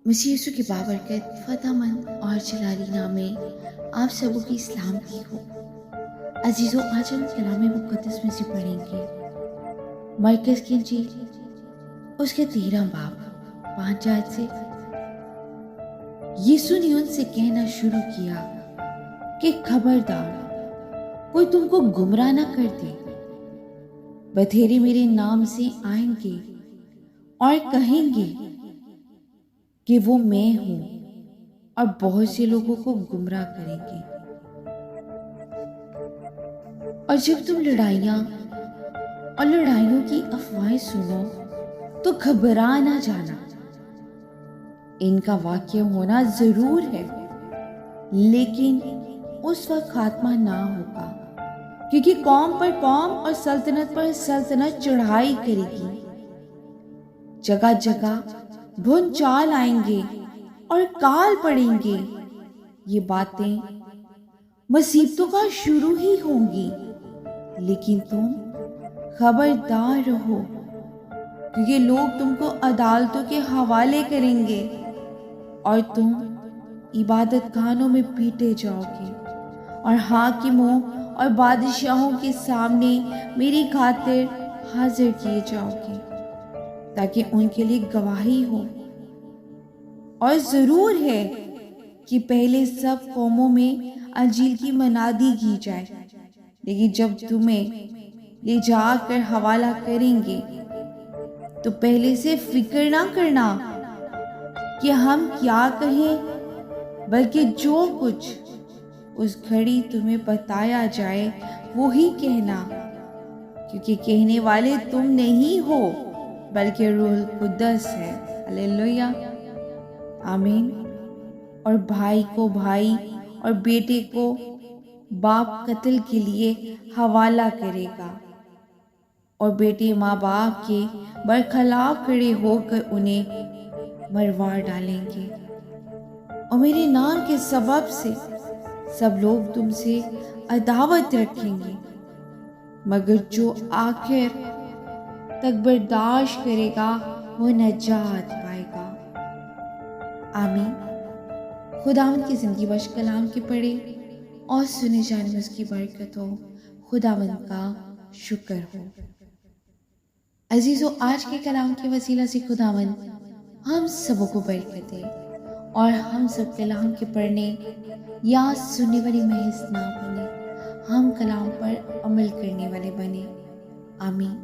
مسیح یسوع کی بابرکت فتح مند اور جلالی نام میں آپ سبوں کی اسلام کی ہو۔ عزیزو، آج ہم کلام مقدس میں سے پڑھیں گے مرکز کی انجیل اس کے 13 باب 5 آیت سے۔ یسوع نے ان سے کہنا شروع کیا کہ خبردار، کوئی تم کو گمراہ نہ کر دے۔ بتھیرے میرے نام سے آئیں گے اور کہیں گے کہ وہ میں ہوں، اور بہت سے لوگوں کو گمراہ کریں گے۔ اور جب تم لڑائیاں اور لڑائیوں کی افواہیں سنو تو گھبرا نہ جانا، ان کا واقعہ ہونا ضرور ہے، لیکن اس وقت خاتمہ نہ ہوگا، کیونکہ قوم پر قوم اور سلطنت پر سلطنت چڑھائی کرے گی۔ جگہ جگہ بھون چال آئیں گے اور کال پڑیں گے۔ یہ باتیں مصیبتوں کا شروع ہی ہوں گی، لیکن تم خبردار رہو، کیونکہ لوگ تم کو عدالتوں کے حوالے کریں گے اور تم عبادت خانوں میں پیٹے جاؤ گے اور حاکموں اور بادشاہوں کے سامنے میری خاطر حاضر کیے جاؤ گے، تاکہ ان کے لیے گواہی ہو۔ اور ضرور ہے کہ پہلے سب قوموں میں انجیل کی منادی کی جائے، لیکن جب تمہیں لے جا کر حوالہ کریں گے تو پہلے سے فکر نہ کرنا کہ ہم کیا کہیں، بلکہ جو کچھ اس گھڑی تمہیں بتایا جائے وہی کہنا، کیونکہ کہنے والے تم نہیں ہو بلکہ روح القدس ہے۔ ہلیلویا، آمین۔ اور بھائی کو بھائی اور بیٹے کو باپ قتل کے لیے حوالہ کرے گا، اور بیٹے ماں باپ کے برخلاف کھڑے ہو کر انہیں مروا ڈالیں گے، اور میرے نام کے سبب سے سب لوگ تم سے عداوت رکھیں گے، مگر جو آخر تک برداشت کرے گا وہ نجات پائے گا۔ آمین۔ خداوند کی زندگی بخش کلام کے پڑھے اور سنے جانے میں اس کی برکت ہو۔ خداوند کا شکر ہو۔ عزیزو، آج کے کلام کے وسیلہ سے خداوند ہم سبوں کو برکت دے اور ہم سب کلام کے پڑھنے یا سننے والی محض نہ بنے، ہم کلام پر عمل کرنے والے بنے۔ آمین۔